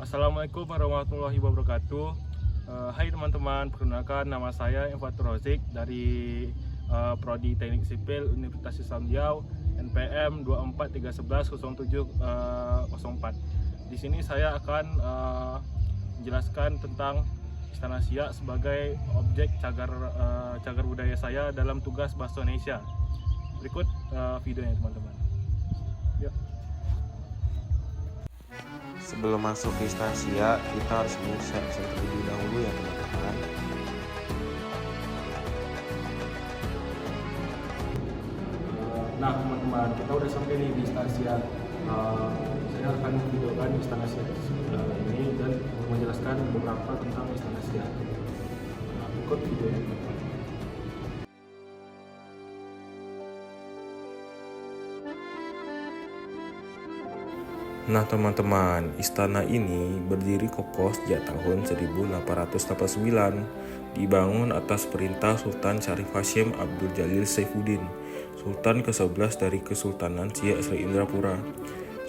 Assalamualaikum warahmatullahi wabarakatuh. Hai teman-teman, perkenalkan nama saya Enfatur Rozik dari Prodi Teknik Sipil Universitas Islam Riau, NPM 243110704. Di sini saya akan menjelaskan tentang Istana Siak sebagai objek cagar budaya saya dalam tugas Bahasa Indonesia. Berikut videonya teman-teman. Yuk. Sebelum masuk ke Istana Siak, kita harus menyesuaikan terlebih dahulu ya teman-teman. Nah teman-teman, kita udah sampai nih di Istana Siak. Saya akan videokan Istana Siak ini dan menjelaskan beberapa tentang Istana Siak. Ikut videonya teman-teman. Nah teman-teman, istana ini berdiri kokoh sejak tahun 1889, dibangun atas perintah Sultan Syarif Hasyim Abdul Jalil Saifuddin, Sultan ke-11 dari Kesultanan Siak Sri Indrapura.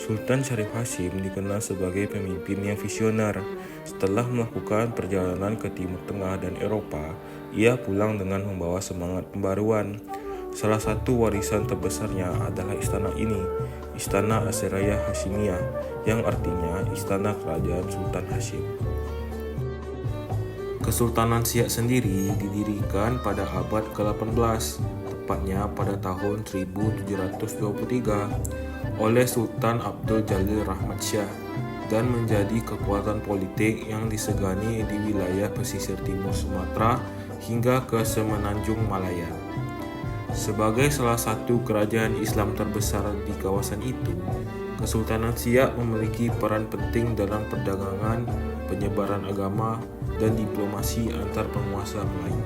Sultan Syarif Hasyim dikenal sebagai pemimpin yang visioner. Setelah melakukan perjalanan ke Timur Tengah dan Eropa, ia pulang dengan membawa semangat pembaruan. Salah satu warisan terbesarnya adalah istana ini, Istana Asyariah Hasyimiyah, yang artinya Istana Kerajaan Sultan Hasyim. Kesultanan Siak sendiri didirikan pada abad ke-18, tepatnya pada tahun 1723, oleh Sultan Abdul Jalil Rahmat Shah, dan menjadi kekuatan politik yang disegani di wilayah pesisir timur Sumatera hingga ke Semenanjung Malaya. Sebagai salah satu kerajaan Islam terbesar di kawasan itu, Kesultanan Siak memiliki peran penting dalam perdagangan, penyebaran agama, dan diplomasi antar penguasa Melayu.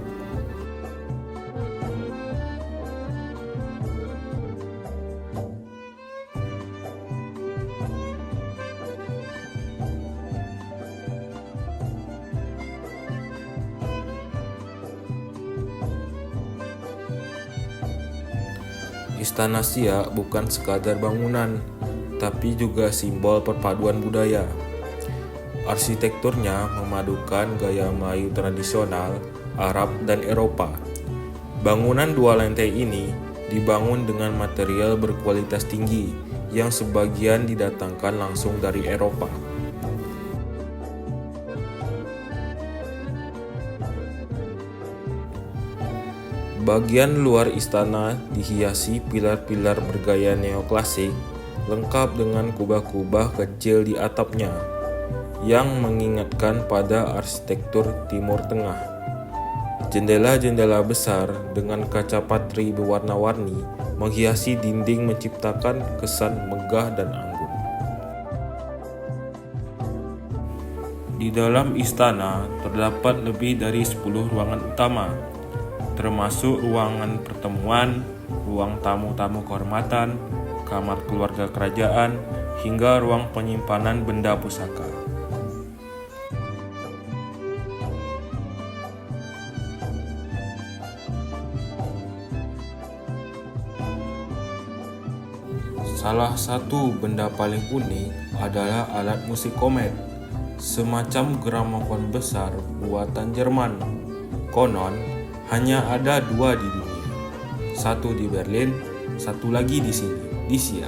Istana Siak bukan sekadar bangunan, tapi juga simbol perpaduan budaya. Arsitekturnya memadukan gaya Melayu tradisional, Arab, dan Eropa. Bangunan dua lantai ini dibangun dengan material berkualitas tinggi yang sebagian didatangkan langsung dari Eropa. Bagian luar istana dihiasi pilar-pilar bergaya neoklasik, lengkap dengan kubah-kubah kecil di atapnya, yang mengingatkan pada arsitektur Timur Tengah. Jendela-jendela besar dengan kaca patri berwarna-warni menghiasi dinding menciptakan kesan megah dan anggun. Di dalam istana terdapat lebih dari 10 ruangan utama, termasuk ruangan pertemuan, ruang tamu-tamu kehormatan, kamar keluarga kerajaan, hingga ruang penyimpanan benda pusaka. Salah satu benda paling unik adalah alat musik komet, semacam gramofon besar buatan Jerman. Konon, hanya ada 2 di dunia, satu di Berlin, satu lagi di sini, di Siak.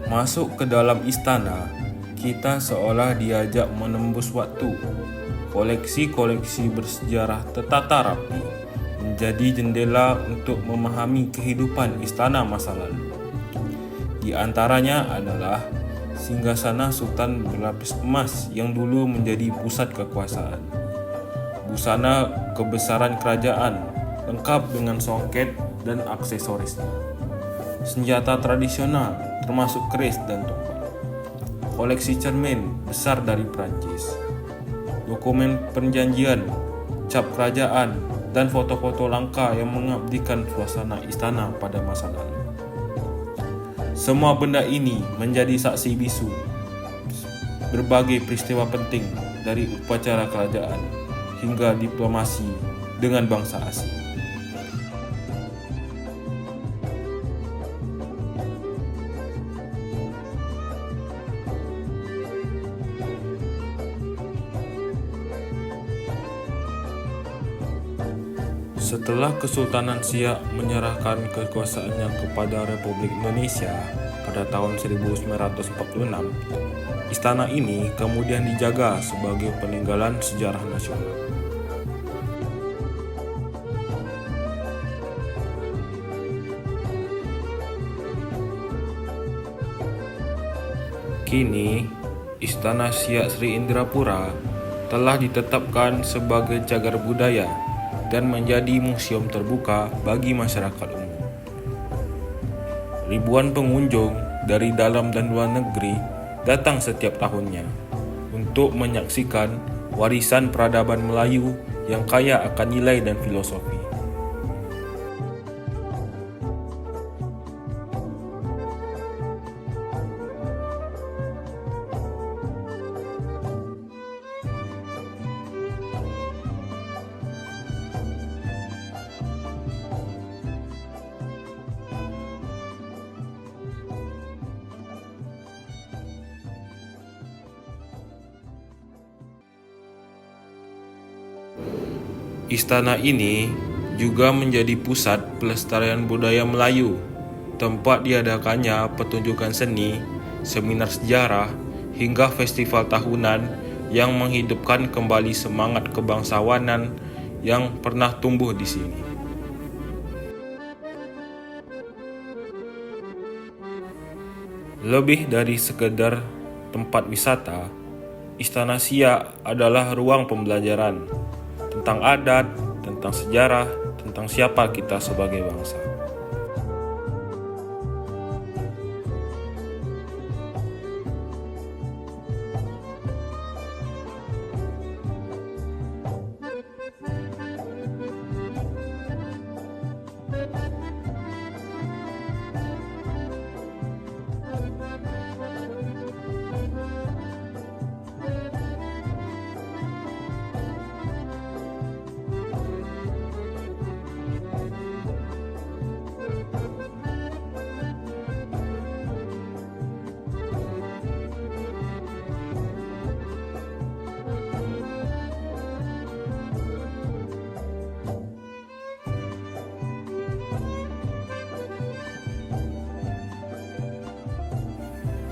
Masuk ke dalam istana, kita seolah diajak menembus waktu. Koleksi-koleksi bersejarah tertata rapi, menjadi jendela untuk memahami kehidupan istana masa lalu. Di antaranya adalah singgasana Sultan berlapis emas yang dulu menjadi pusat kekuasaan, busana kebesaran kerajaan lengkap dengan songket dan aksesorisnya, senjata tradisional termasuk keris dan tombak, koleksi cermin besar dari Prancis, dokumen perjanjian, cap kerajaan, dan foto-foto langka yang mengabdikan suasana istana pada masa lalu. Semua benda ini menjadi saksi bisu berbagai peristiwa penting dari upacara kerajaan hingga diplomasi dengan bangsa asing. Setelah Kesultanan Siak menyerahkan kekuasaannya kepada Republik Indonesia pada tahun 1946, istana ini kemudian dijaga sebagai peninggalan sejarah nasional. Kini, Istana Siak Sri Indrapura telah ditetapkan sebagai cagar budaya dan menjadi museum terbuka bagi masyarakat umum. Ribuan pengunjung dari dalam dan luar negeri datang setiap tahunnya untuk menyaksikan warisan peradaban Melayu yang kaya akan nilai dan filosofi. Istana ini juga menjadi pusat pelestarian budaya Melayu, tempat diadakannya pertunjukan seni, seminar sejarah, hingga festival tahunan yang menghidupkan kembali semangat kebangsawanan yang pernah tumbuh di sini. Lebih dari sekedar tempat wisata, Istana Siak adalah ruang pembelajaran tentang adat, tentang sejarah, tentang siapa kita sebagai bangsa.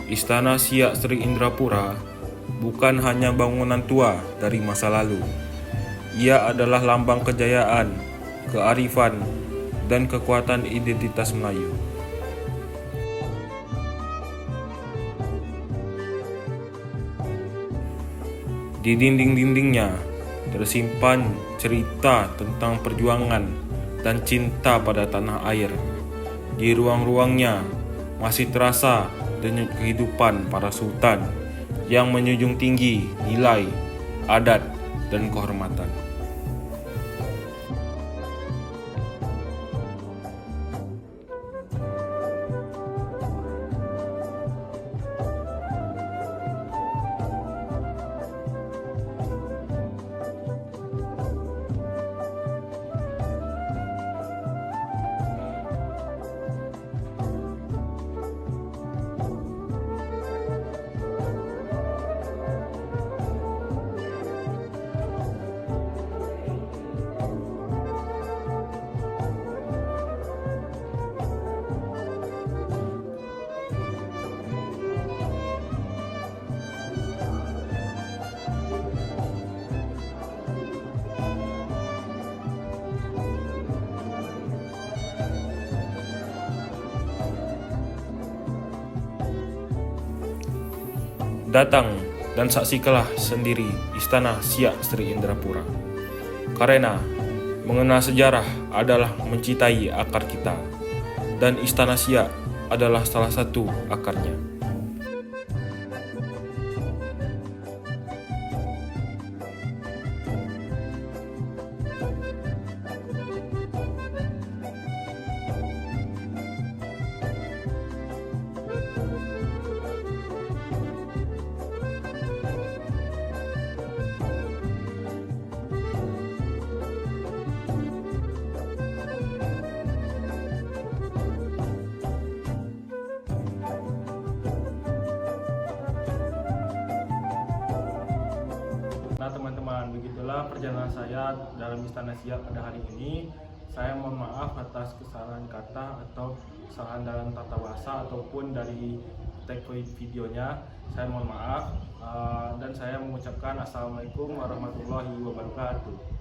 Istana Siak Sri Indrapura bukan hanya bangunan tua dari masa lalu. Ia adalah lambang kejayaan, kearifan, dan kekuatan identitas Melayu. Di dinding-dindingnya tersimpan cerita tentang perjuangan dan cinta pada tanah air. Di ruang-ruangnya masih terasa denyut kehidupan para sultan yang menjunjung tinggi nilai, adat, dan kehormatan. Datang dan saksikanlah sendiri Istana Siak Sri Indrapura. Karena mengenal sejarah adalah mencintai akar kita, dan Istana Siak adalah salah satu akarnya. Nah teman-teman, begitulah perjalanan saya dalam Istana Siak pada hari ini. Saya mohon maaf atas kesalahan kata atau kesalahan dalam tata bahasa ataupun dari tag videonya. Saya mohon maaf dan saya mengucapkan Assalamualaikum warahmatullahi wabarakatuh.